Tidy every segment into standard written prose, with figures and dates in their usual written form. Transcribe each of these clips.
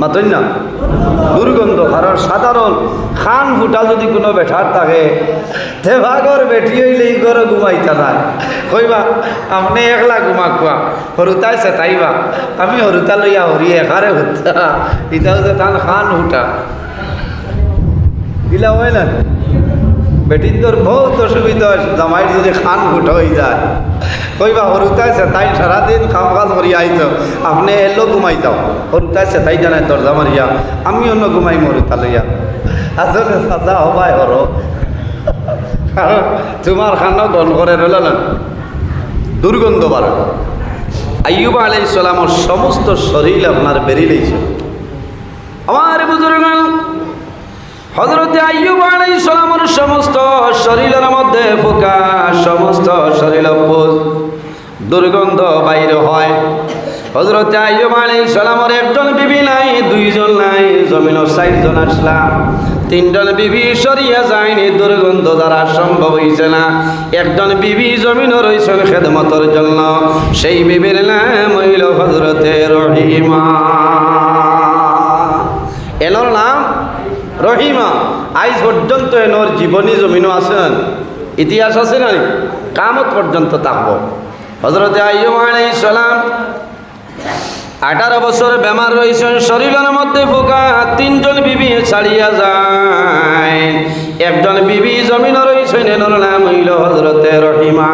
মাতই না দুর্গন্ধ। কারণ সাধারণ খান ফুটা যদি কোনো বেঠার থাকে দেবাগর বেটি হইলে এই ঘরে ঘুমাইতা না কইবা আপনি একলা ঘুমা খুয়া হরুতাই সে তাইবা আমি হরুতা লইয়া হরি একারে হতা এটা হচ্ছে তান খান ফুটা ইলা হয় না। বেটির তোর বহুত অসুবিধা জামাইর যদি খান ফুটা হয়ে যায় কইবা হরুতাইছে তাই সারাদিন কাম কাজ করি আইত আপনি এলো ঘুমাই যাও হরুতাইছে তাই জানাই দরজা মারিয়া আমি অন্য ঘুমাই মরুতা লইয়া আসলে সাজা হবাই হর কারণ তোমার খানা গন করে রইল না দুর্গন্ধ বার। আইয়ুব আলাইহিস সালামের সমস্ত শরীর আপনার বেরিয়ে লেগেছে। আমার বুজুর্গ হযরতে আইয়ুব আলাইহিস সালামের সমস্ত শরীরের মধ্যে ফোকা সমস্ত শরীর দুর্গন্ধ বাইর হয়। হযরতে আইয়ুব আলাইহিস সালামের একজন বিবি নাই, দুইজন নাই, জমিনের 4 জন আসলা, 3 জন বিবি সরিয়া যায়নি, দুর্গন্ধ দ্বারা সম্ভব হইছে না। একজন বিবি জমিনে রইছেন খেদমতের জন্য, সেই বিবির নাম হইল হযরতে রহিমা। এনার নাম রহিমা। আজ পর্যন্ত এনার জীবনী জমিনও আছেন, ইতিহাস আছে না, কিয়ামত পর্যন্ত থাকবো। হযরতে আইয়ুব আলাইহিস সালাম 18 বছর বেমার রয়েছেন, শরীরের মধ্যে ফোকা, 3 জন বিবি ছাড়িয়া যায়, একজন বিবি জমিনে রয়েছেন, এনার নাম হইল হযরতে রহিমা।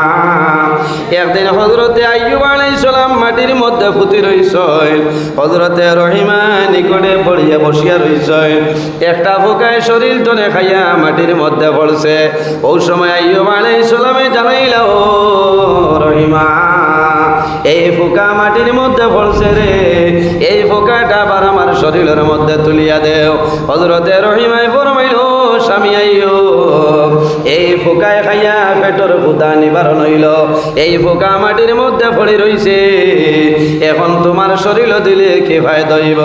একদিন হযরতে আইয়ুব আলাইহিস সালাম মাটির মধ্যে পুঁতি রয়েছেন, হযরতে রহিমা নিকটে পড়িয়া বসিয়া রয়েছেন, একটা ফোকায় শরীর টনে খাইয়া মাটির মধ্যে পড়ছে। ওই সময় আইয়ুব আলাইহিস সালামে জানাইল, ও রহিমা, এই ফোকা মাটির মধ্যে পড়ছে রে, এই ফোকাটা আবার আমার শরীরের মধ্যে তুলিয়া দেও। হযরতে রহিমায় ফরমাইল, স্বামী আইয়ুব, এই ফোকায় খাইয়া পেটর ক্ষুধা নিবারণ হইল, এই ফোকা মাটির মধ্যে পড়ে রইছে, এখন তোমার শরীর দিলে কি ফায়দা হইব?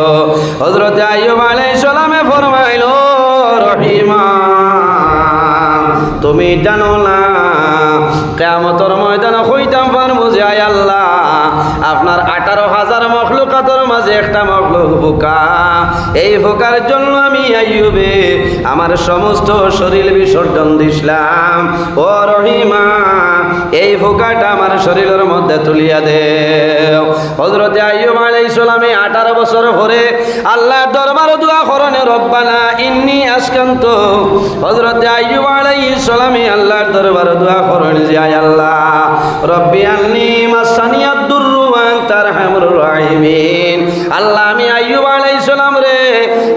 হযরতে আইয়ুব আলাইহিস সালামে ফরমাইল, রহিমা, তুমি জানো না কিয়ামতের ময়দানে কইতাম পারবো যে আয় আল্লাহ, আপনার 18,000 মখলুকাতের মাঝে একটা মখলুক ফোকা, এই ফোকার জন্য আমি আইয়ুবে আমার সমস্ত শরীর বিসর্জন দিছিলাম। ও রহিমা, এই ফোকাটা আমার শরীরের মধ্যে তুলিয়া দেও। হযরতে আইয়ুব আলাইহিস সালামে 18 বছর পরে আল্লাহর দরবারে দোয়া করেন, রব্বানা ইন্নী আসকান্তু। হযরতে আইয়ুব আলাইহিস সালামে আল্লাহর দরবারে দোয়া করেন যে আয় আল্লাহ, রব্বি আন্নী মাসানিয়াদ দুররু ওয়া আনতা আরহামুর রাহিমিন। আল্লাহ, আমি আইয়ুব আলাইহিস সালাম রে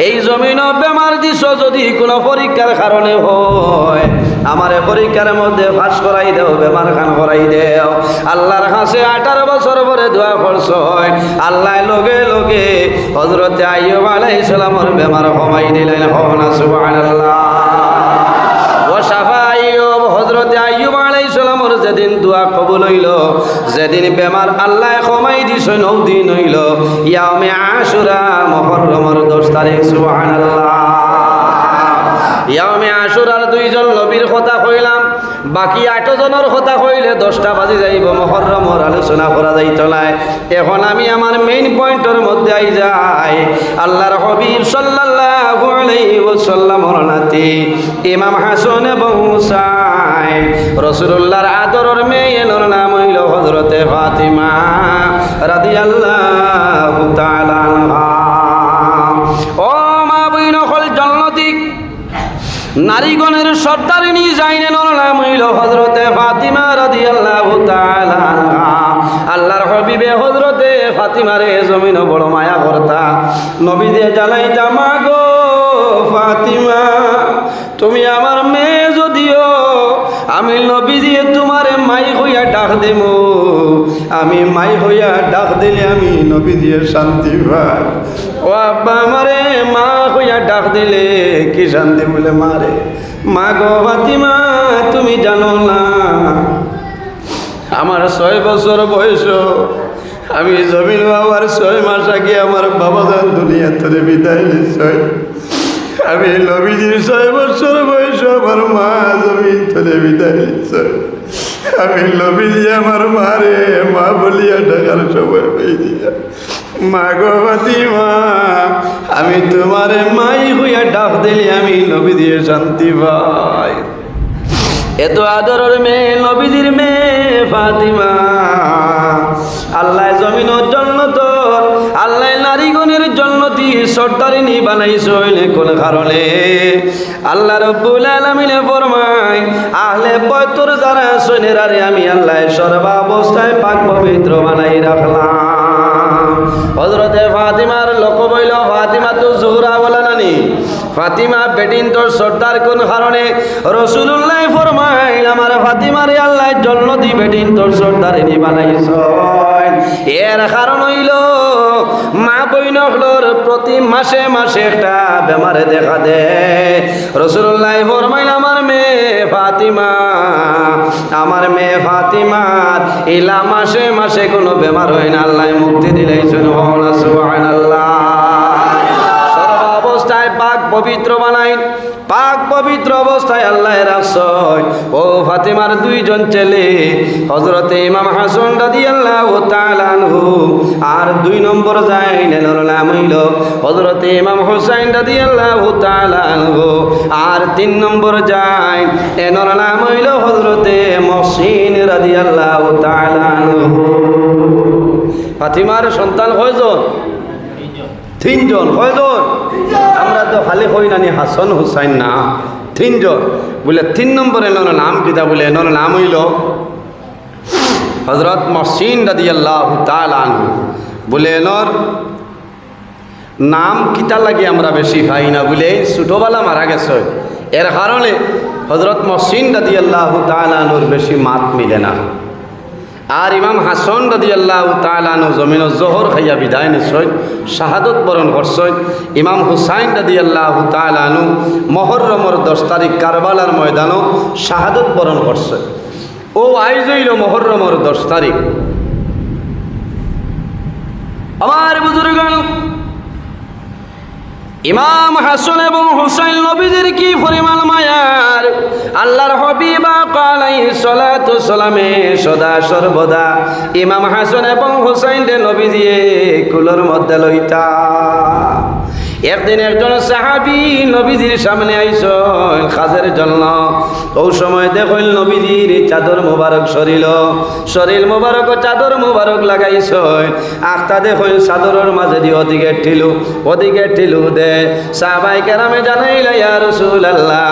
এই জমিন বেমার দিছ, যদি কোনো পরীক্ষার কারণে হয় আমারে পরীক্ষার মধ্যে পাস করাই দেও, বেমার খান করাই দেও। আল্লাহর কাছে 18 বছর পরে দোয়া করছ, আল্লাহ লগে লগে হযরতে আইয়ুব আলাইহিস সালামের বেমার কমাই দিলেন। হনা সুবহানাল্লাহ। হযরতে আইয়ুব আলাইহিস সালামের যেদিন দোয়া কবুল হইল, যেদিন বেমার আল্লাহ কমাই দিছে, 9 দিন হইল ইয়াউমে আশুরা, মুহররমের 10 তারিখ। সুবহানাল্লাহ। ইয়াউমে আশুরার 2 জন নবীর কথা কইলাম, বাকি 8 জনের কথা কইলে 10টা বাজে যাইব, মুহররমের আলোচনা করা যাইত না। এখন আমি আমার মেইন পয়েন্টের মধ্যে আই যাই। আল্লাহর হাবিব সাল্লাল্লাহু আলাইহি ওয়াসাল্লামের নাতি ইমাম হাসান এবং হুসাইন, রাসূলুল্লাহর আদরের মেয়ের নাম হইল হযরতে ফাতিমা রাদিয়াল্লাহু তাআলা আনহা। ও মা বইন হল জান্নাতি নারীগণের সর্দারিনী জাইনের নাম হইল হযরতে ফাতিমা রাদিয়াল্লাহু তাআলা আনহা। আল্লাহর হাবিবে হযরতে ফাতিমারে জমিন বড় মায়া করতা, নবী দিয়ে জানাইতা, মা গো ফাতিমা, তুমি আমার মেয়ে যদিও, আমি নবী দিয়ে তোমারে মাই হইয়া ডাক দেবো, আমি মাই হইয়া ডাক দিলে আমি নবী দিয়ে শান্তি পাই। ও আব্বা, আমারে মা হইয়া ডাক দিলে কি শান্তি বলে মারে। মা গো ফাতিমা, তুমি জানো না আমার 6 বছর বয়স, আমি জমিন বাবার 6 মাস আগে আমার বাবা যান দুনিয়া থেকে বিদায় নিছে। আমি নবীজির 6 বছর বয়স, আমার মা জমিন থেকে বিদায় নিছে। আমি নবীজি আমার মারে মা বলিয়া ডাকার সময় পেয়ে দিয়া, মা গো ফাতিমা, আমি তোমার মাই হইয়া ডাক দিলি আমি নবী দিয়ে শান্তি পাই। এত আদরের মেয়ে, নবীজির মেয়ে ফাতিমা, আল্লাহ জমিনের জন্য তো আল্লাহ নারীগণের জন্য দিয়ে সর্দারিনী বানাইছেন কোন কারণে? আল্লাহ রব্বুল আলামিনে ফরমায়, আহলে বয়তর যারা সৈনেরারে আমি আল্লাহ সর্বাবস্থায় পাক পবিত্র বানাই রাখলাম। হযরতে ফাতিমার লোক বইল, ফাতিমা তো জোহরা বলে নানি, ফাতিমা বেটিন তোর সর্দার কোন কারণে? রাসূলুল্লাহ ফরমায়, আমার ফাতিমারে আল্লাহ জন্য দি বেটিন তোর সর্দারিনী বানাইছ। এর কারণ হইল মা বইনগুলোর প্রতি মাসে মাসে একটা বেমারে দেখা দে। রাসূলুল্লাহ ফরমাইল, আমার মেয়ে ফাতিমা, আমার মেয়ে ফাতিমার ইলা মাসে মাসে কোনো বেমার হয় না, আল্লাহ মুক্তি দিলেছেন। সুবহানাল্লাহ। সর্বাবস্থায় পাক পবিত্র বানাই, পাক পবিত্র অবস্থায় আল্লাহ রাখছয়। ও ফাতিমার দুইজন ছেলে, হযরতে ইমাম হাসান রাদিয়াল্লাহু তাআলা আনহু, আর 2 নম্বর জাইনের নাম হইল হযরতে ইমাম হুসাইন রাদিয়াল্লাহু তাআলা আনহু, আর 3 নম্বর জাইন এনর নাম হইল হযরতে মুহসিন রাদিয়াল্লাহু তাআলা আনহু। ফাতিমার সন্তান কয়জন? 3 জন। কয়জন? আমরা তো খালি কই নানি হাসান হুসাইন না, 3 জন। বলে 3 নম্বর এনার নাম কিতা? বলে এনার নাম হইল হযরত মুহসিন রাদিয়াল্লাহু তাআলা আনহু। বলে এনার নাম কিতা লাগে আমরা বেশি খাই না, বলে ছোটবেলা মারা গেছে, এর কারণে হযরত মুহসিন রাদিয়াল্লাহু তাআলা আনহুর বেশি মাত মিলে না। আর ইমাম হাসান রাদিয়াল্লাহু তাআলা আনহু জমিন জোহর খাইয়া বিদায় নিশ্চয় শাহাদত বরণ করছেন। ইমাম হুসাইন রাদিয়াল্লাহু তাআলা আনহু মুহররমের 10 তারিখ কারবালার ময়দানও শাহাদত বরণ করছে। ও আইজ হইল মুহররমের 10 তারিখ। আমার বুজুর্গগণ, ইমাম হাসান এবং হুসাইন নবীজির কি পরিমাণ মায়ার! আল্লাহর হাবিব আলাইহিস সালাতু সালামে সদা সর্বদা ইমাম হাসান এবং হুসাইন রে নবীজি কুলোর মধ্যে লইতা। একদিন একজন সাহাবী নবীজির সামনে আইসন কাজের জন্য। ওই সময় দেখল নবীজির চাদর মোবারক সরিল, শরীর মোবারক চাদর মোবারক লাগাইছন। আখতা দেখল চাদরের মাঝে দিয়ে ওদিকে ঠিলু দে। সাহাবায়ে কেরামে জানাইলা, ইয়া রাসূলুল্লাহ,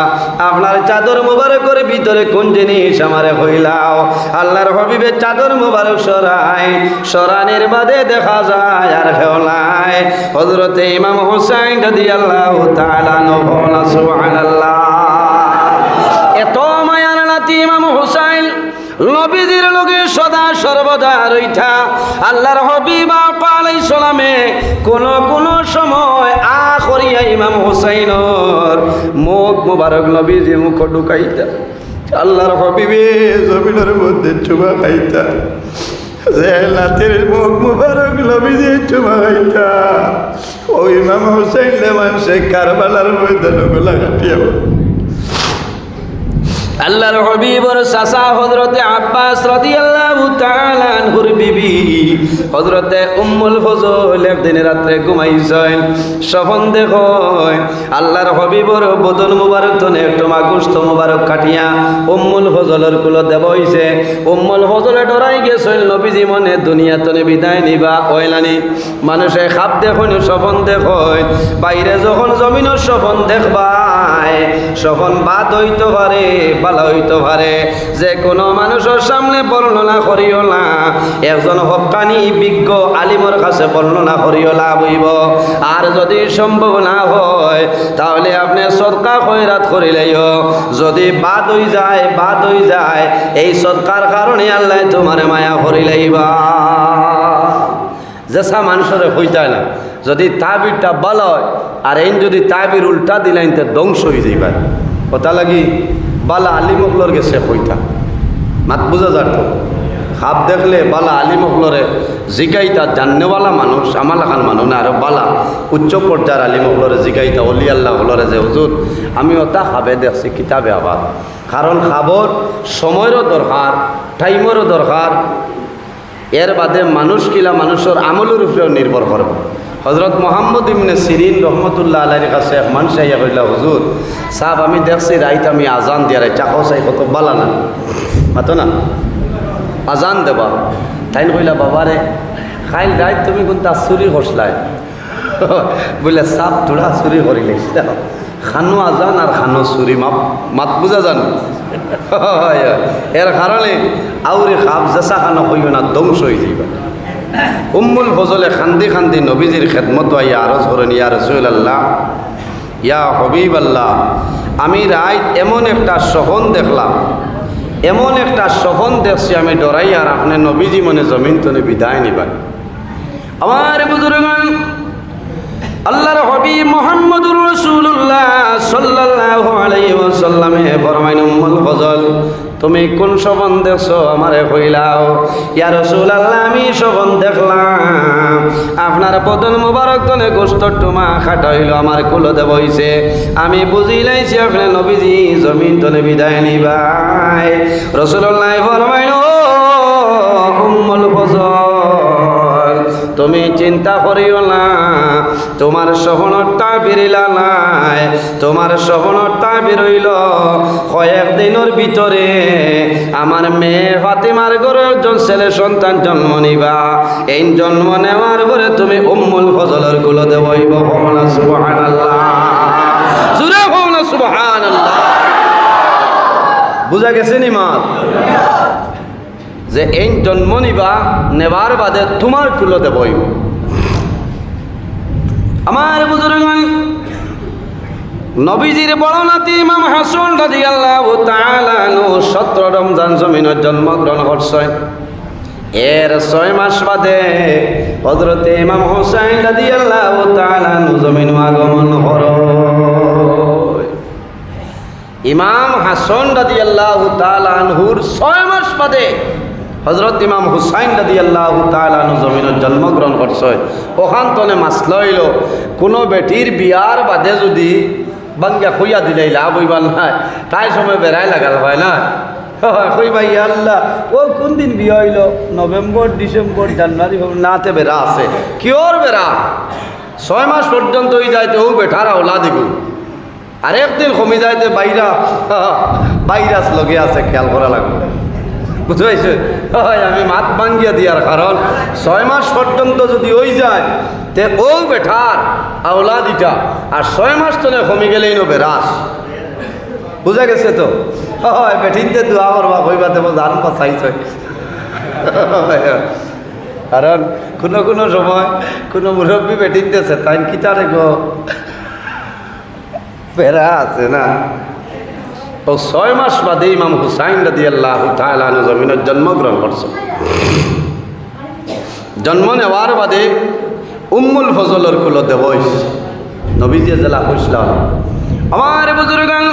আপনার চাদর মোবারকের ভিতরে কোন জিনিস আমারে কইলাও? আল্লাহর হাবিবের চাদর মোবারক সরানের বাদে দেখা যায় আর কেউ নাই। হযরতে ইমাম হুসাইন রাদিয়াল্লাহু তাআলা আনহু, সুবহানাল্লাহ। এত মায়ার নাতি ইমাম হুসাইন নবীজির লগে সদা সর্বদা রইতা। আল্লাহর হাবিব আলাইহিস সালামে কোন সময় আখরিয়া ইমাম হুসাইনের মুখ মুবারক নবীজি মুখ ঢুকাইতা। আল্লাহর হাবিবে জমিনের মধ্যে চুমা খাইতা, যে লাতের মুখ মুবারক নবীজি চুমা খাইতা। ওই ইমাম হুসাইন মানুষে কারবালার ময়দানে গলা কাটিয়া আল্লাহর হাবিবর চাচা হযরতে আব্বাস রাদিয়াল্লাহু তাআলা আনহুর বিবি হযরতে উম্মুল ফজল একদিন রাত্রে ঘুমাইছেন। স্বপ্ন দেখেন আল্লাহর হাবিবর বদন মুবারক তনে একটু গোশত মুবারক কাটিয়া উম্মুল ফজলের কুলো দেব হইছে। উম্মুল ফজলে ডরাই গেছেন নবীজি মনে দুনিয়া তনে বিদায় নিবা ওইলানি। মানুষে খাপ দেখুন, স্বপ্ন দেখেন, বাইরে যখন জমিনের স্বপ্ন দেখবাই স্বপ্ন বাদ হইতে পারে, ভালো হইতে পারে। যে কোনো মানুষের সামনে বর্ণনা করিও না, একজন হক্কানি বিজ্ঞ আলিমর কাছে বর্ণনা করিও লাভ হইব। আর যদি সম্ভব না হয় তাহলে আপনি সদকা খয়রাত করিলেও যদি বাদ হয়ে যায় এই সদকার কারণে আল্লাহ তোমার মায়া করিলেইবা। যেসা মানুষের হইতায় না, যদি তাবিরটা ভালো হয় আর এই যদি তাবির উল্টা দিলেন তো ধ্বংস হয়ে যাইবা। কথা লাগি বালা আলিমকলর গেছে হইতা মাত বুঝা যাত। খাপ দেখলে বালা আলিমকলরে জিগাইতা জান্নেওয়ালা মানুষ, আমার লাখান মানুষ না, আরো বালা উচ্চ পর্যায়ের আলিমকলরে জিগাইতা অলি আল্লাহ হলরে যে হুজুর আমি ওটা খাবে দেখছি কিতাবে আবার। কারণ খাবর সময়েরও দরকার, টাইমেরও দরকার। এর বাদে মানুষ কিলা মানুষের আমলের উপরেও নির্ভর করবে। হজরত মোহাম্মদ ইবনে সিরিন রহমতুল্লাহ আলাইহির কাছে এক মানুষ আইয়া কইলা, হুজুর সাহেব আমি দেখছি রাইত আমি আজান দিয়া রাই চাকো চাই কত বালা না মাতো না আজান দেবা। তাই কইলা বাবারে খাইল রাইত তুমি কোনটা চুরি করছলাই? বলে সাপ তোরা চুরি করিলে খানো আজান আর খানো চুরি মাত বুঝা জান। এর কারণে আউরি খাপ জেসা খানো হইও না, ধ্বংস হয়ে যাইবা। উম্মুল ফজলে খান্দি খান্দি নবীজির খেদমত আইয়া আরজ করেন, ইয়া রাসূলুল্লাহ, ইয়া হাবিবাল্লাহ, আমি রাইত এমন একটা স্বপ্ন দেখলাম, এমন একটা স্বপ্ন দেখছি আমি ডরাই, আর আপনি নবীজি মনে জমিন তনে বিদায় নিবেন। আমার বুজুর্গগণ, আল্লাহর হাবিব মুহাম্মদুর রাসূলুল্লাহ সাল্লাল্লাহু আলাইহি ওয়াসাল্লামে ফরমাইন, উম্মুল ফজল তুমি কোন স্বপ্ন দেখছো আমারে কইলাও। ইয়া রাসূলুল্লাহ, আমি স্বপ্ন দেখলাম আপনার বদন মোবারক তনে গোশত টুমা খাটা হইল, আমার কুলো দেব হইছে, আমি বুঝি লাইছি আপনি নবীজি জমিন তনে বিদায় নিবাই। রাসূলুল্লাহ ফরমাইন, ও উম্মুল ফজল তুমি চিন্তা করিও না, তোমার স্বপ্নটা বেরিলা নাই, তোমার স্বপ্নটা বেরইল কয়েক দিনের ভিতরে আমার মেয়ে ফাতিমার ঘরে একজন ছেলে সন্তান জন্ম নিবা। এই জন্ম নেওয়ার পরে তুমি উম্মুল ফজলের কুলো দেবইব। সুবহানাল্লাহ, জোরে বলুন সুবহানাল্লাহ। বুঝা গেছে নি মা? যে এই জন্ম নিবা নেবার বাদে তোমার কুলো দেবই। আমার বুজুর্গগণ, নবীজির বড় নাতি ইমাম হাসান রাদিয়াল্লাহু তাআলা আনহু 17 রমজান জমিনের জন্মগ্রহণ করছেন। এর 6 মাস বাদে হযরত ইমাম হুসাইন রাদিয়াল্লাহু তাআলা আনহু জমিন আগমন করেন। ইমাম হাসান রাদিয়াল্লাহু তাআলা আনহুর 6 মাস বাদে হযরত ইমাম হুসাইন রাদিয়াল্লাহু তাআলা আনহু জমিনের জন্মগ্রহণ করছে। ওখান তনে মাসলা হইল, কোনো বেটির বিয়ার বাদে যদি বাঙ্গা খুইয়া দিলে লাভ হইবার নাই, তাই সময় বেড়াই লাগাল হয় না। কই ভাই আল্লাহ, ও কোন দিন বিয়া হইল? নভেম্বর, ডিসেম্বর, জানুয়ারি, নাতে বেড়া আছে। কিওর বেড়া 6 মাস পর্যন্ত হয়ে যাইতে ও বেঠার আওলা দিব, আর একদিন কমে যাইতে বাইরাস লগে আছে, খেয়াল করা লাগবে। বুঝতে পারছে? আমি মাত ভাঙ্গিয়া দিয়ার কারণ 6 মাস পর্যন্ত যদি ওই যায় তে ও বেঠার আওলা দিটা, আর 6 মাস তলে কমে গেলেই নো বেরাস। বুঝা গেছে তো? বেঠিনতে দোয়া করবা কইবা দেব জান পাচাইছে। কারণ কোনো সময় কোনো মুরব্বী বেঠিনতেছে, তাই কিতারে গো বেড়া আছে না। ও 6 মাস বাদে ইমাম হুসাইন রাদিয়াল্লাহু তাআলা আনহু জমিনের জন্মগ্রহণ করছে। জন্ম নেওয়ার বাদে উম্মুল ফজলের কুলো দেবইস নবীজি জেলা কইসলাম। আমার বুজুর্গগণ,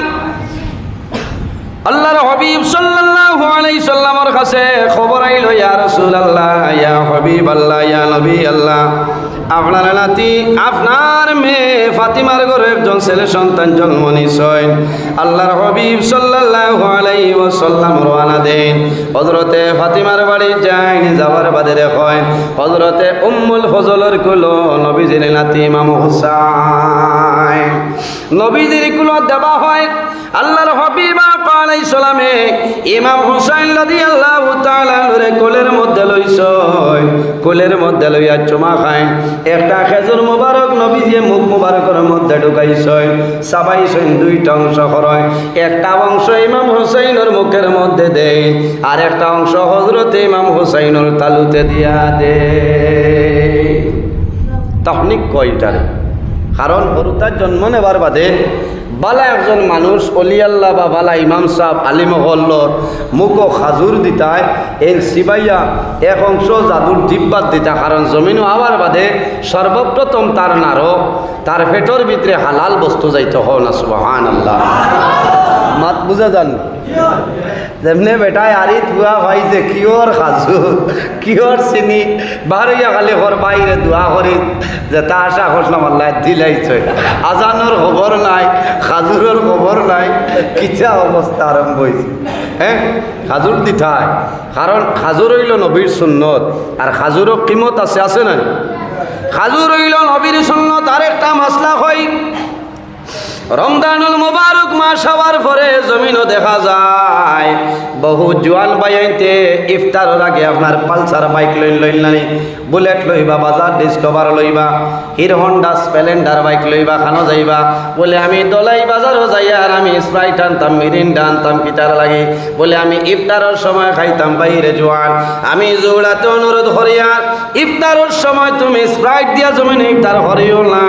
আল্লাহর হাবিব সাল্লাল্লাহু আলাইহি সাল্লামের কাছে খবর আইল, ইয়া রাসূলুল্লাহ, ইয়া হাবিবাল্লাহ, ইয়া নবী আল্লাহ, আপনার নাতি আপনার মেয়ে ফাতিমার ঘরে একজন ছেলে সন্তান জন্ম নিছেন। আল্লাহর হাবিব সাল্লাল্লাহু আলাইহি ওয়াসাল্লাম রওনা দেন, হযরতে ফাতিমার বাড়ি যাই। যাওয়ার বাদে দেখেন হযরতে উম্মুল ফজলের কুলো নবীজির নাতি ইমাম হুসাইন, নবীজির কুলো দেওয়া হয়। আল্লাহর হাবিব আলাইহিস সালামে ইমাম হুসাইন রাদিয়াল্লাহু তাআলা আনহুর কোলের মধ্যে লইছেন, কোলের মধ্যে লইয়া চুমা খায়। একটা খেজুর মোবারক নবীজি মুখ মোবারকের মধ্যে ঢুকাইছেন, চাবাইছেন, 2টা অংশ হয়। একটা অংশ ইমাম হুসাইনের মুখের মধ্যে দেয়, আর একটা অংশ হযরতে ইমাম হুসাইনের তালুতে দিয়া দে। তখনিক কয়টারে? কারণ হরুতার জন্ম নেবার বাদে বালা একজন মানুষ অলিয়াল্লাহ বা বালা ইমাম সাহেব আলিমহল্লর মুখো খাজুর দিতায়, এই সিবাইয়া এক অংশ জাদুর জিব্বাত দিতা। কারণ জমিনও আবার বাদে সর্বপ্রথম তার নারক, তার পেটর ভিতরে হালাল বস্তু যাইতে হও না। সুবহানাল্লাহ, মাত বুঝা যান? যেমনে বেটায় আরি ধোয়া ভাইছে কিওর খাজুর, কিওর চিনি বাড়িয়া খালি ঘর বাইরে দোয়া করি যে তা আশা করলাম আল্লাহ দিলাইছে। আজানোর খবর নাই, খাজুরের খবর নাই, কিচা অবস্থা আরম্ভ হয়েছে। হ্যাঁ, খাজুর দিতায়, কারণ খাজুর হইল নবীর সুন্নত, আর খাজুরও কিমত আছে, আছে না? খাজুর হইল নবীর সুন্নত। আরেকটা মাসলা হয় রমজানুল মুবারক মাস হওয়ার পরে জমিনও দেখা যায় বহু জোয়ান বাইতে ইফতারের আগে আপনার পালসার বাইক লইলানি, বুলেট লইবা, বাজার ডিসকভার লইবা, হিরো হন্ডা স্প্লেন্ডার বাইক লইবা, খানো যাইবা বলে আমি দলাই বাজারও যাই আর আমি স্প্রাইট আনতাম, মিরিন্ডা আনতাম, কিতার লাগে বলে আমি ইফতারের সময় খাইতাম বাইরে জোয়ান। আমি জোড়াতে অনুরোধ করিয়া ইফতারের সময় তুমি স্প্রাইট দিয়া জমিনে ইফতার করিও না,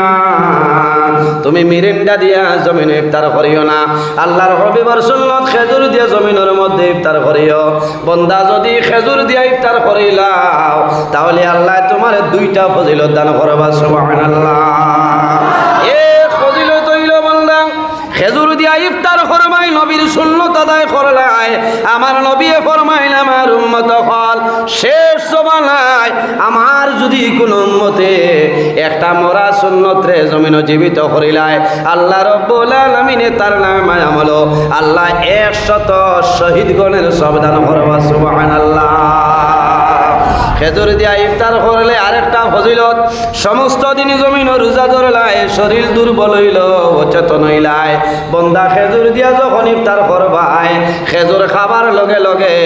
তুমি মিরিন্ডা দিয়া জমিনে ইফতার করিও না। আল্লাহর হাবিবের সুন্নাত খেজুর দিয়া জমিনের মধ্যে ইফতার করিও। বন্দা যদি খেজুর দিয়া ইফতার করিলাও তাহলে আল্লাহ তোমার দুইটা ফজিলত দান করবা। সুবহানাল্লাহ। এক ফজিলত হইল বান্দা খেজুর দিয়া ইফতার ফরমাই নবীর সুন্নাত আদায় করলাই। আমার নবী ফরমাইল আমার উম্মত হল শেষ জমানায় আমার যদি কোনো উম্মতে একটা মরা সুন্নত রে জমিন জীবিত করিলায় আল্লাহ রাব্বুল আলামিনে তার নামে আমল আল্লাহ 100 শহীদগণের সবদান করবা। সুবহানাল্লাহ। খেজুর দিয়া ইফতার করলে আরেকটা ফজিলত, সমস্ত দিন জমিন রোজা ধরলায় শরীর দুর্বল হইল, অচেতন হইলায়। বন্দা খেজুর দিয়া যখন ইফতার করবাই খেজুর খাবার লগে লগে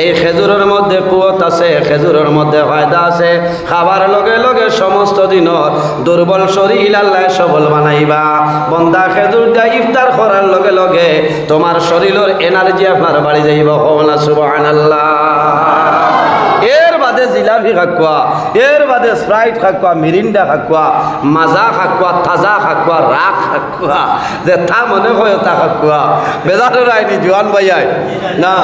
এই খেজুরের মধ্যে কুয়ত আছে, খেজুরের মধ্যে ফায়দা আছে। খাবার লগে লগে সমস্ত দিনের দুর্বল শরীর আল্লাহ সবল বানাইবা। বন্দা খেজুর দিয়া ইফতার করার লগে লগে তোমার শরীরের এনার্জি আপনার বাড়ি যাইব। না সুবহানাল্লাহ। এর বাদে জিলাপি খাকুয়া, এর বাদে স্প্রাইট খাকুয়া, মিরিন্ডা খাকুয়া, মাজা খাকুয়া, তাজা খাকুয়া, রাখ খাকুয়া, যে তা মনে হয় তা খাকুয়া বেজারের আইনি জোয়ান ভাইয়াই না।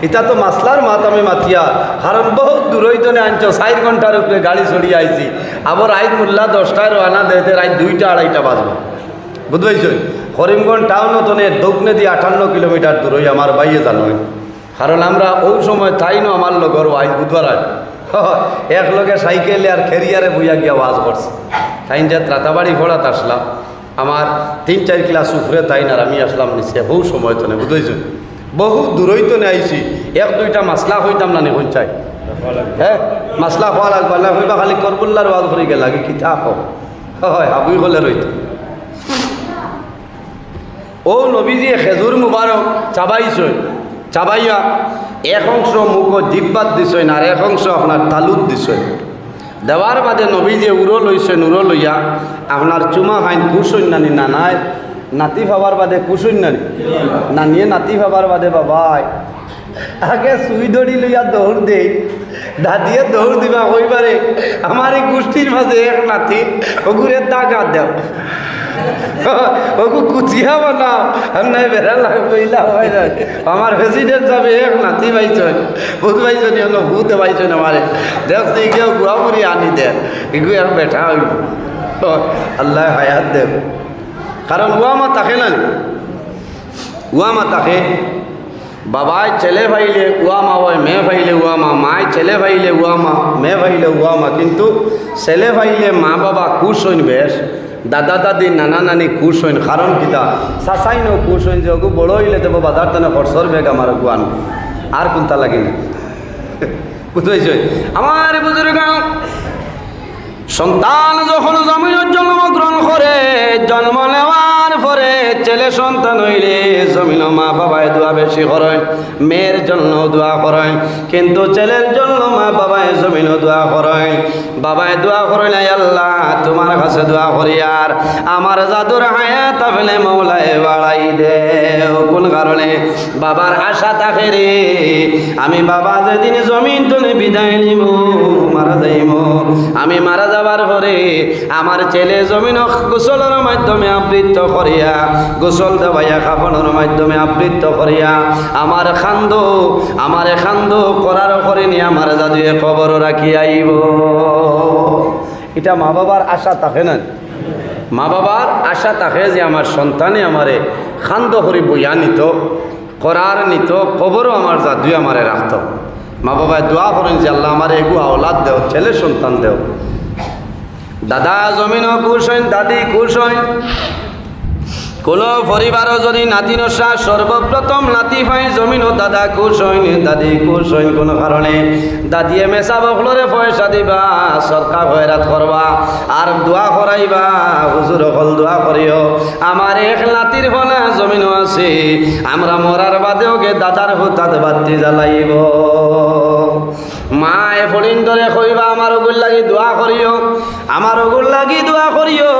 এটা তো মাসলার মাত আমি মাতিয়া, কারণ বহুত দূরইতনে আনছো 4 ঘন্টার উপরে গাড়ি ছড়িয়ে আইছি। আবার রাইত মোল্লা 10টায় রানা দেতে রাইত 2টা 2:30 বাজবে। বুঝবাইছ করিমগঞ্জ টাউন তনে দৌকনে দিয়ে 58 কিলোমিটার দূর হই আমার বাইয়ে জানোই। কারণ আমরা ওই সময় তাই না আমার লগর আইজ বুধবার এক লগে সাইকেলে আর খেরিয়ারে বইয়া গিয়া ওয়াজ করছে। তাই যে ত্রাতাবাড়ি ফোড়াত আসলাম, আমার 3-4 ক্লাস উপরে তাই না আমি আসলাম নিচে বহু সময় তো নেই। বুঝেছ বহু দূরই তো আইছি, 1-2টা মাসলা হইতাম না নিখন চাই। হ্যাঁ মাসলা হওয়া লাগবে না হইবা খালি করবুল্লার ওয়াজ করে গেল আগে কিতা হয় হাবুই হলে রইত। ও নবীজি খেজুর মুবারক চাবাইছই, চাবাইয়া এক অংশ মুখ জিব্বাত দিছই না আর এক অংশ আপনার তালুত দিছই। দেওয়ার বাদে নবীজি উড়ো লইছেন, উড়ো লইয়া আপনার চুমা খাইন কুসইন নানি না নাই নাতি ভাবার বাদে কুসইন নানি না নিয়ে নাতি ভাবার বাদে বাবাই আগে সুই দড়ি লইয়া দৌড় দেই, দাদিয়ে দৌড় দিবা কইবারে আমার এই গোষ্ঠীর মাঝে এক নাতি ওগুরে দাগা দেও ওগু কুচিয়া বানাও নাই বেড়া লাগা হয় না। আমার প্রেসিডেন্ট যাবে এক নাতি পাইছেন, ভূত পাইছেন হলো ভূত পাইছেন আমারে দেখছি কেউ গুয়ামুড়ি আনি দেন এগু এক বেঠা হইব। আল্লাহ হায়াত দেব, কারণ ওয়ামা তাকে না, ওয়ামা তাকে বাবাই ছেলে ভাইলে ওয়ামা হয়, মেয়ে ভাইলে ওয়ামা, মায় ছেলে ভাইলে ওয়ামা, মেয়ে ভাইলে ওয়ামা। কিন্তু ছেলে ভাইলে মা বাবা খুশ হইন বেশ, দাদা দাদি নানা নানি খুশ হইন। কারণ কিতা চাচাই ন খুশ হইন যে ওগু বড় হইলে দেবো বাজার তেনে খরচর বেগ আমার গুয়ান আর কোনটা লাগি না। বুঝতেছ আমার বুজুর্গ সন্তান যখন জমিনের জন্মগ্রহণ করে, জন্ম নেওয়ার পরে ছেলে সন্তান হইলে জমিন মা বাবায় দোয়া বেশি করেন, মেয়ের জন্য দোয়া করেন। কিন্তু ছেলের জন্য মা বাবায় জমিন দোয়া করেন। বাবায় দোয়া করেন আল্লাহ তোমার কাছে দোয়া করি আর আমার জাদুর হায়াত আপনি মৌলায় বাড়াই দে। কোন কারণে বাবার আশা থাকে রে আমি বাবা যেদিন জমিন তুলে বিদায় নিব মারা যাইব, আমি মারা যাবার পরে আমার ছেলে জমিন গোসলের মাধ্যমে আবৃত্ত করিয়া, গোসল দেওয়াইয়া কাফনের মাধ্যমে আবৃত্ত করিয়া আমার খান্দ করার পরে নিয়ে আমার জাদুয়ে কবর রাখি আইব। এটা মা বাবার আশা থাকে না, মা বাবার আশা থাকে যে আমার সন্তানে আমারে খান্দ করি বইয়া নিত, করার নিত, কবরও আমার জাদুয়ে আমারে রাখত। মা বাবায় দোয়া করেন যে আল্লাহ আমার এগু আওলাদ দেও, ছেলে সন্তান দেও। দাদা জমিনও খুশ হইন, দাদি খুশ হইন। কোনো পরিবারও যদি নাতি নসা সর্বপ্রথম নাতি পাই জমিনও দাদা খুশ হইনি দাদি খুশ হইন কোনো কারণে দাদিয়ে মেসা বকলরে পয়সা দিবা সরকার হয়রাত করবা আর দোয়া করাইবা হুজুর হল দোয়া করিও আমার এক নাতির ফনা জমিনও আছে আমরা মরার বাদেও গে দাদার হুতাত বাতি জ্বালাইব মায়ে ফলিন ধরে কইবা আমার ওগুর লাগি দোয়া করিও আমার ওগুর লাগি দোয়া করিও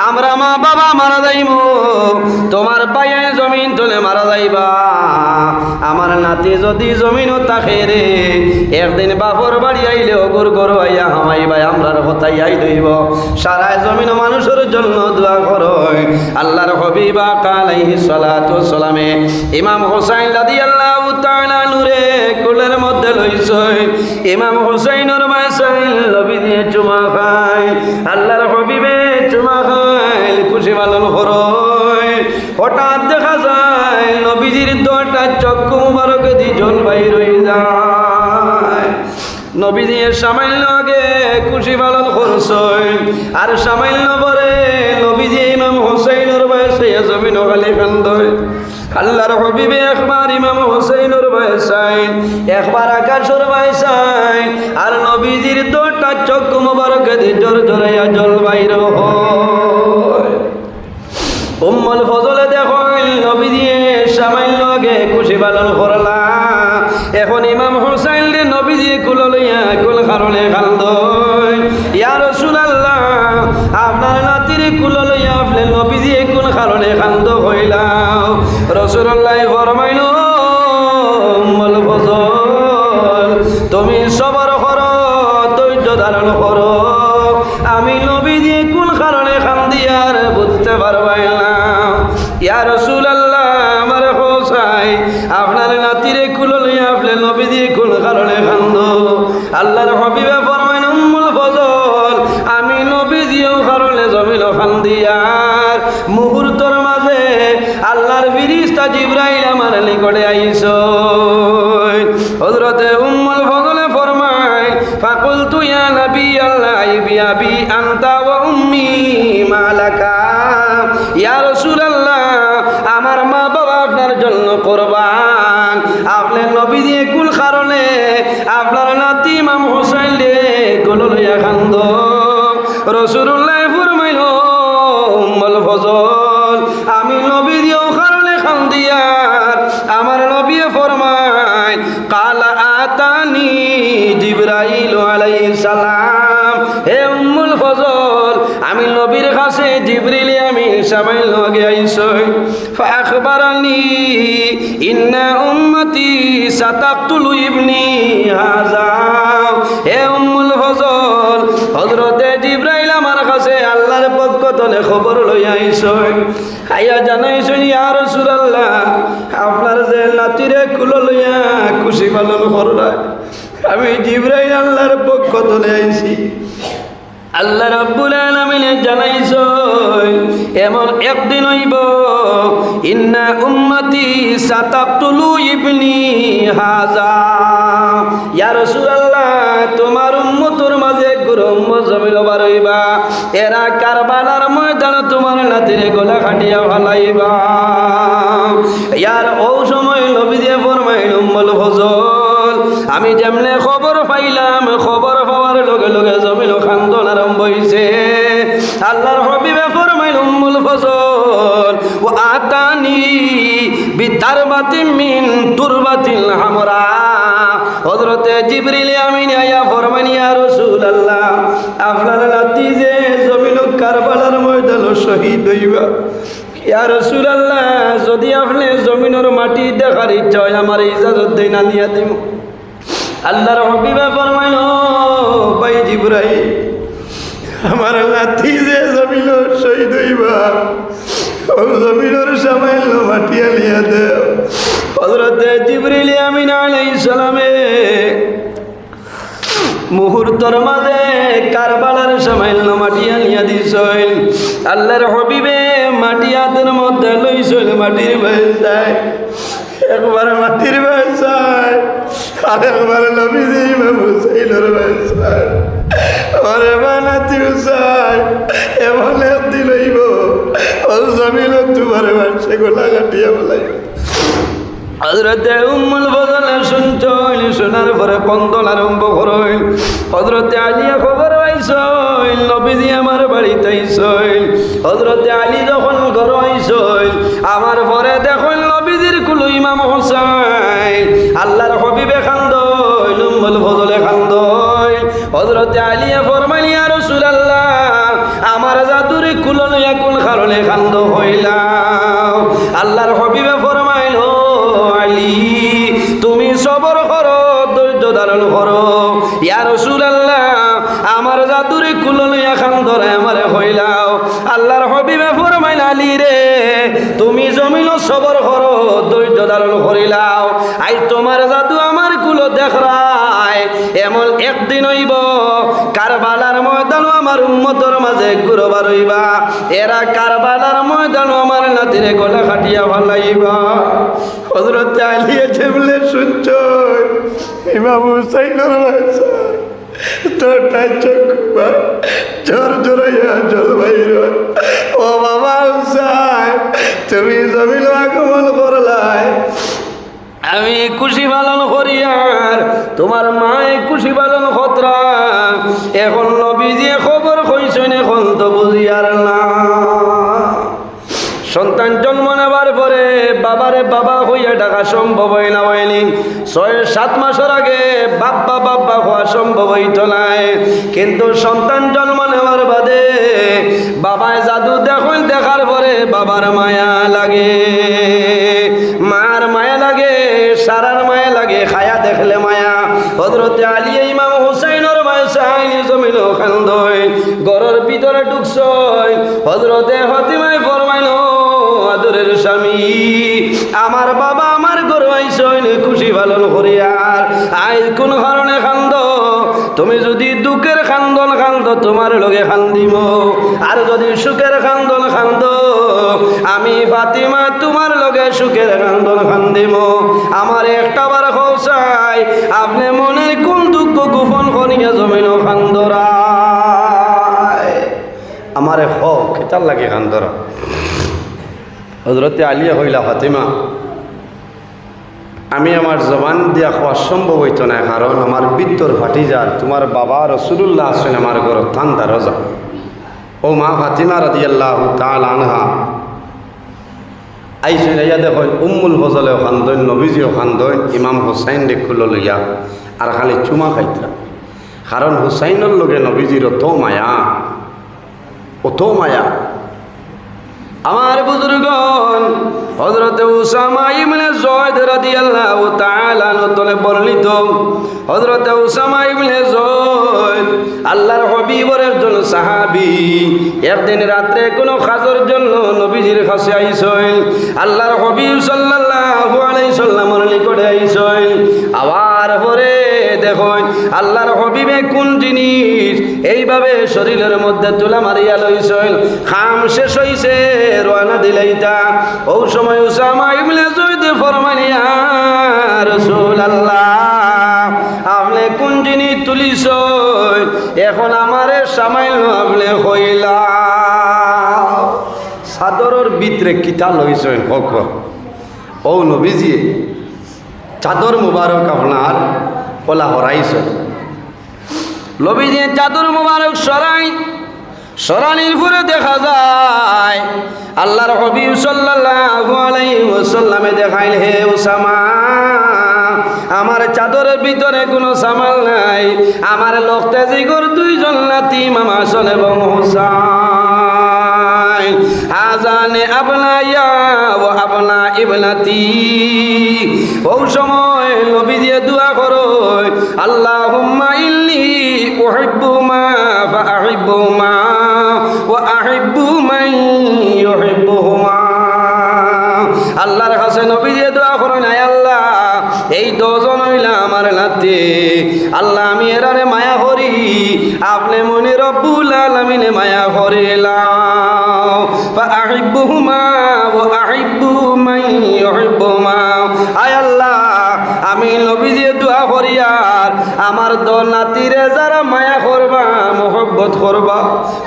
আমরা মা বাবা মারা যাইব তোমার পায়ে জমিন তুলে মারা যাইবা আমার নাতি যদি জমিনও তাকে রে একদিন বাপর বাড়ি আইলে ওগুর গরু আইয়া হামাইবা আমরার হতাই আই দইব সারা জমিন মানুষের জন্য দোয়া করো আল্লাহর হবিবা আলাইহিস সালাতু ওয়াস সালামে ইমাম হুসাইন রাদিয়াল্লাহু তাআলা নূরে কোলের মধ্যে লইছই ইমাম হুসাইনের মাসাইল নবী দিয়ে চুমা খায় আল্লাহর হবিবে চুমা খায় খুশি পালন করো হঠাৎ দেখা যায় নবীজির দুটা চক্ষু মুবারক দি জল বাইর হয়ে যায় নবীজি সামান্য আগে খুশি পালন করছই আর সামান্য পরে নবীজি ইমাম হুসাইনের বয়সে জমিন খালি কান্দয় আল্লাহর হবিবে একবার ইমাম হুসাইনের বয়সাইন একবার আকাশের বয়সাইন আর নবীজির দুটা চক্ষু মুবারক দি জোর জোরাইয়া জল বাইর হয় উম্মুল ফজলে দেখো নবী দিয়ে সামান্য আগে খুশি পালন করলা এখন ইমাম হুসাইন রে নবী দিয়ে কুলো লইয়া কুল কারণে কান্দয় ইয়া রাসূলুল্লাহ আপনার নাতির কুলো লইয়া আপনি নবী দিয়ে কোন কারণে কান্দ হইলাম রাসূলুল্লাহ ফরমাইলো উম্মুল ফজল তুমি সবর করো ধৈর্য ধারণ করো আমি নবী দিয়ে কোন কারণে কান্দি আর বুঝতে পারবাই না ইয়া রাসূলুল্লাহ আমার হোসাই আপনার নাতিরে কুলো লইয়া আপনি নবী দিয়ে কোন কারণে কান্দ আল্লাহর হাবিবে ফরমাইন উম্মুল ফজল আমি নবী দিয়েও কারণে জমিল কান্দি আর মুহূর্তের মাঝে আল্লাহর ফেরেশতা জিবরাইল আমার নিকটে আইছো হযরতে উম্মুল ফজলে ফরমায় ফাকুলতু ইয়া নবী আল্লাহ বিআবি আনতা ওয়া উম্মি মালাকা ইয়া রাসূলুল্লাহ আমার মা বাবা আপনার জন্য কুরবান আপনি নবী দিয়ে কুল কারণে আপনার নাতি ইমাম হুসাইন রে কুল লইয়া কান্দ রাসূলুল্লাহ ফরমাইলো উম্মুল ফজল আমি নবী দিয়েও কারণে কান্দি আর আমার নবী ফরমায় কালা আতানি জিবরাইল আলাইহিস সালাম হে উম্মুল ফজল আমি নবীর কাছে জিবরিল আমি সামাইল লগে আইছই ফাখবারানি ইন্না উম্মতি সাতাকতুলু ইবনি হাযা হে উম্মুল ফজল হযরতে জিবরাইল আমার কাছে আল্লাহর পক্ষ থেকে খবর লই আইছই আইয়া জানাইছেন ইয়া রাসূলুল্লাহ আপনার যে নাতিরে কুল লইয়া খুশি পালন করলা আমি জিবরাইল আল্লাহর পক্ষ থেকে আইছি আল্লাহ রাব্বুল আলামিন জানাইছো এমন একদিন হইব ইন্না উম্মতি সাতাকতুলু ইবনি হাযা ইয়া রাসূলুল্লাহ তোমার উম্মতের মাঝে গরম জমিল বারইবা এরা কারবালার ময়দানে তোমার নাতিরে গলা কাটিয়া ফলাইবা ইয়ার ও সময় নবী দিয়ে ফরমাইল উম্মুল ফজল আমি যেমনে খবর পাইলাম খবর পাওয়ার লগে লগে জমিন খান্দন আরম্ভ হইছে আল্লাহর হাবিবে ফরমাইল উম্মুল ফজল ও আতানি বিতারবাতি মিন তুরবাতিল হামরা হযরতে জিবরিল আমিন আয়া ফরমান ইয়া রাসূলুল্লাহ আপনার নাতি যে জমিন কারবালার ময়দানে শহীদ হইবা ইয়া রাসূলুল্লাহ যদি আপনি জমিনের মাটি দেখার ইচ্ছা হয় আমার ইজাজত দেই না নিয়া দিম আল্লাহর হাবিবে ফরমাইল ভাই জিবরাইল আমার নাতি যে জমিন শহীদ হইবা ও জমিনের সামাইল মাটি আলিয়া দেও হযরতে জিবরিল আমিন আলাইহিস সালামে মুহূর্তের মাঝে কারবালার সামাইল মাটি আনিয়া দিছেন আল্লাহর হাবিবে মাটি হাতের মধ্যে লইছেন মাটির বাসায় একবার মাটির বাসায় আর একবার নবীজি ইমাম হুসাইনের বাসায় ওরে বানাতি হুসাইন এমন একদিন হইব ও জমিল তোমার বাসে গোলা কাটিয়া বলাই হযরতে উম্মুল ফজল শুনছইল শোনার পরে কন্দন আরম্ভ করইল হযরতে আলিয়া খবর পাইছইল নবীজি আমার বাড়িতে আইছইল হযরতে আলী যখন ঘর আইছইল আমার পরে দেখল নবীজির কুলো ইমাম হোসেন আল্লাহর হাবিবে খান্দইল উম্মুল ফজলে খান্দইল হযরতে আলিয়া ফরমাইল ইয়া রাসূলুল্লাহ আমার জাদুরে কুলো লইয়া কোন কারণে খান্দ হইলাম আল্লাহর হাবিবে ফরমাইল আলী তুমি সবর করো ধৈর্য ধারণ করো ইয়া রাসূলুল্লাহ আমার জাদুরে কুলো লইয়া খান্দরে আমারে হইলাও আল্লাহর হাবিবে ফরমাইল আলী রে তুমি জমিন সবর করো ধৈর্য ধারণ করিলাও আই তোমার জাদু আমার কুলো দেখরায় এমন একদিন হইব কারবালার ময়দান আমার উম্মতর মাঝে ঘুরবার হইবা এরা কারবালার ময়দান আমার নাতিরে গলা কাটিয়া ভালাইবা হযরত আলী যেমলে শুনছ ইমাম হুসাইনের বাসা তোরটা চোখবা জোর জোরাইয়া জল বাইর ও বাবা হুসাইন তুমি জমিন আগমন করলাই আমি খুশি পালন করি আর তোমার মায়ে খুশি পালন খতরা এখন নবীজি খবর কইছেন এখন তো বুঝি আর না সন্তান জন্ম নেবার পরে বাবারে বাবা হইয়া ডাকা সম্ভব হয় না হয়নি 6-7 মাসের আগে বাব্বা বাব্বা হওয়া সম্ভব হইত নাই কিন্তু সন্তান জন্ম নেওয়ার বাদে বাবায় জাদু দেখুন দেখার পরে বাবার মায়া লাগে মার মায়া লাগে সারার মায়া লাগে খায়া দেখলে মায়া হযরতে আলী ইমাম হুসাইনের বাসায় জমিন খান্দই ঘরের ভিতরে ঢুকছই হযরতে ফাতিমায় ফরমাইল আদরের স্বামী আমার বাবা আমার ঘর আইসইন খুশি পালন করিয়ার আই কোন কারণে খান্দ তুমি যদি দুঃখের খান্দন খান্দ তোমার লগে খান্দিম আর যদি সুখের খান্দন খান্দ আমি ফাতিমা তোমার লগে সুখের খান্দন খান্দিম আমার একটা বার খোসাই আপনি মনের কোন দুঃখ গোপন করিয়া জমিন খান্দরা আমারে হক কেতার লাগে খান্দরা হযরতে আলিয়া হইলা ফাতিমা আমি আমার জবান দিয়া খাওয়া সম্ভব হইত না কারণ আমার বিত্তর ফাটি যার তোমার বাবা রাসূলুল্লাহ আসেন আমার ঘর ঠান্ডা রোজা ও মা ফাতিমা রাদিয়াল্লাহু তাআলা আনহা আইসেন ইয়া দেখো উম্মুল ফজলেও খান্দইন নবীজিও খান্দইন ইমাম হুসাইন দেখুলো লইয়া আর খালি চুমা খাইতরা কারণ হুসাইনের লগে নবীজির অত মায়া অত মায়া আমার বুজুর্গণ হযরতে উসামা ইবনে যায়েদ রাদিয়াল্লাহু তাআলা নতলে বর্ণিত হযরতে উসামা ইবনে যায়েদ আল্লাহর হাবিবের একজন সাহাবী একদিন রাতে কোনো কাজের জন্য নবীজির কাছে আইছেন আল্লাহর হাবিব সাল্লাল্লাহু আলাইহি সাল্লামের নিকটে আইছেন আবার পরে দেখুন আল্লাহর হাবিবে কোন জিনিস এইভাবে শরীরের মধ্যে তুলা মারিয়া লইছেন খাম শেষ হইছে রওনা দিলাইতা ও সময় উসামা ইবনে যায়েদ ফরমাইলেন ইয়া রাসূলুল্লাহ আপনি কোন জিনিস তুলিছেন এখন আমারে সামাইল আপনি কইলা চাদরের ভিতরে কিতা লইছেন কক ও নবীজি চাদর মুবারক আপনার পলা হরাইছেন নবীজি চাদর মুবারক সরানির পরে দেখা যায় আল্লাহর হাবিব সাল্লাল্লাহু আলাইহি ওয়াসাল্লামে দেখাইল হে উসামা আমার চাদরের ভিতরে কোনো সামাল নাই আমার লোকতে জিগর দুইজন নাতি মামা হাসান এবং হুসাইন আজানে আপনা ইয়া ও আপনা ইবনাতি ও সময় নবী দিয়ে দোয়া করো আল্লাহুম্মা ইন্নী উহিব্বু মা ফাআহিব্বু মা ওয়া আহিব্বু মান ইউহিব্বুহুমা আল্লাহর কাছে নবী দিয়ে দোয়া করেন আয় আল্লাহ এই দুজন হইলা আমার নাতি আল্লাহ আমি এরারে মায়া করি আপনি মনে রব্বুল আলামিনে মায়া করিলাও ফাআহিব্বুহুমা ওয়া আহিব্বু মান ইউহিব্বুহুমা আয় আল্লাহ আমি নবী দিয়ে দোয়া করি আর আমার দল নাতিরে যারা মায়া করবা মোহব্বত করবা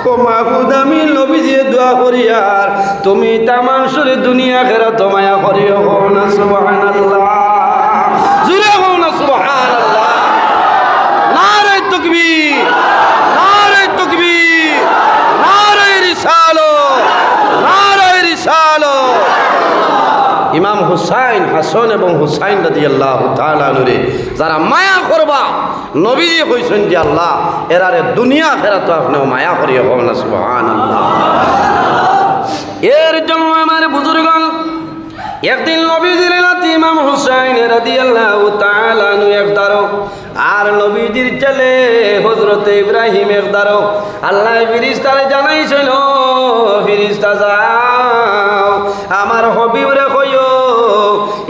ও মাহবুদ আমি নবী দিয়ে দোয়া করি আর তুমি তামাম সুরে দুনিয়া খেরাত মায়া করিও না সুবহানাল্লাহ জুরে হও না সুবহানাল্লাহ নারে তাকবীর নারে তাকবীর নারে রিসালাত নারে রিসালাত ইমাম হুসাইন হাসান এবং হুসাইন রাদিয়াল্লাহু তাআলা আনহুরে যারা মায়া করবা নবীজি কইছেন যে আল্লাহ এরারে দুনিয়া খেরাত আপনি মায়া করিও না সুবহানাল্লাহ এর জন্য আমার বুজুর্গণ একদিন নবীজির নাতি ইমাম হুসাইন রাদিয়াল্লাহু তাআলা আনহু একদারো আর নবীজির ছেলে হযরত ইব্রাহিম একদারো আল্লাহ ফেরেশতারে জানাইছিল ফেরেশতা যাও আমার হবিবরে কইও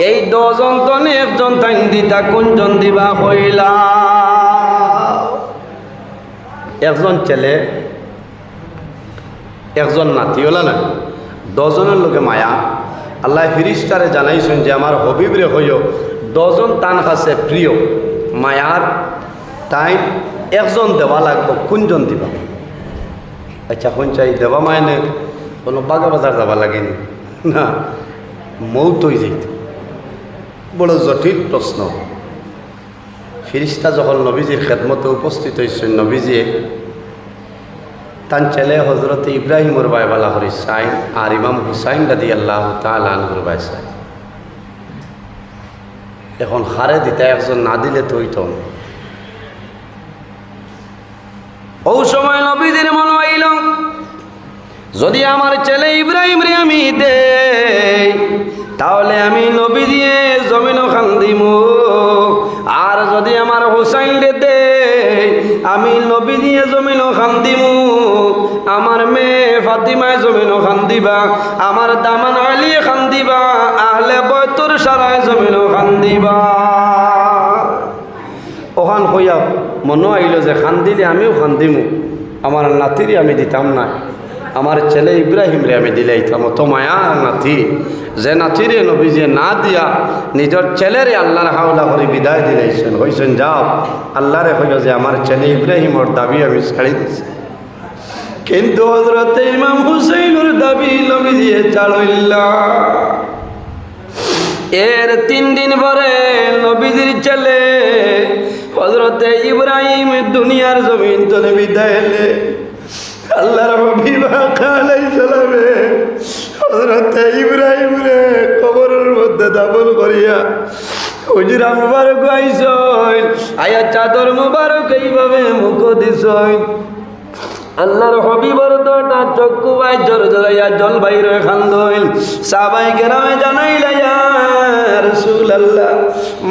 এই দুজন তনে একজন তাইন দিতা কোনজন দিবা কইলা একজন ছেলে একজন নাতি হলা না দজনের লোকে মায়া আল্লাহ ফিরিস্তারে জানাইছেন যে আমার হবিবরে হইও দজন তান কাছে প্রিয় মায়ার তাই একজন দেওয়া লাগবো কোনজন দিবা আচ্ছা কোন চাই দেওয়া মায়নে কোনো বাগা বাজার যাবা লাগেনি না মৌত হয়ে যাইত বড় জটিল প্রশ্ন ফিরিস্তা যখন নবীজির খেদমতে উপস্থিত হয়েছেন নবীজি তান ছেলে হজরত ইব্রাহিমর বাইবালা হরি সাইন আর ইমাম হুসাইন রাদিয়াল্লাহু তাআলা আনহুর বাই সাইন এখন হারে দিতে একজন না দিলে তো হইতো ও সময় নবীদের মনে হইল যদি আমার ছেলে ইব্রাহিম রে আমি দেই তাহলে আমি নবী দিয়ে জমিনও খান দিমু আর যদি আমার হুসাইন রে দেই আমি নবী দিয়ে জমিনও খান দিমু আমার মেয়ে ফাতিমায় জমিনও খান দিবা আমার দামান আলী খান দিবা আহলে বয়তর সারায় জমিনও খান দিবা ওখান হইয়া মনে আইল যে খান দিলে আমিও খান দিমু আমার নাতিরে আমি দিতাম না আমার ছেলে ইব্রাহিম রে আমি দিলাইতাম তো মায়ার নাতি যে নাতিরে নবী যে না দিয়া নিজের ছেলেরে আল্লাহর হাওলা করে বিদায় দিলাইছেন হইছেন যাও আল্লাহরে হইল যে আমার ছেলে ইব্রাহিমর দাবি আমি ছাড়ি দিছি কিন্তু হযরত ইমাম হুসাইনের দাবি নবী দিয়ে ছাড়ইলা এর 3 দিন পরে নবীজির ছেলে হযরত ইব্রাহিম দুনিয়ার জমিন তলে বিদায় এলে আল্লাহর হাবিব আলাইহিস সালামে হযরত ইব্রাহিম রে কবরের মধ্যে দাফন করিয়া হুজরা মুবারক আইছই আয়া চাদর মুবারক এইভাবে মুখ দিছই আল্লাহর হাবিবর দোটা চক্ষু বাই জোর জোরাইয়া জল বাইরে খান্দইল সাহাবায়ে কেরামে জানাইলা ইয়া রাসূলুল্লাহ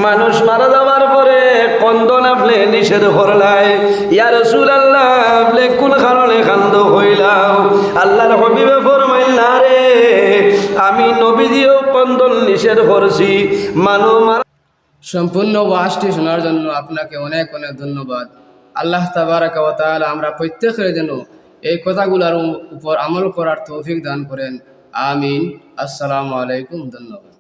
মানুষ মারা যাওয়ার পরে কন্দন আপনি নিষেধ করলাই ইয়া রাসূলুল্লাহ আপনি কোন কারণে কান্দ হইলাও আল্লাহর হাবিবে ফরমাইলা রে আমি নবীজিও কন্দন নিষেধ করছি সম্পূর্ণ ওয়াজটি শোনার জন্য আপনাকে অনেক অনেক ধন্যবাদ। আল্লাহ তাবারাকা ওয়া তাআলা আমরা প্রত্যেকের যেন এই কথাগুলোর উপর আমল করার তৌফিক দান করেন। আমিন। আসসালামু আলাইকুম। ধন্যবাদ।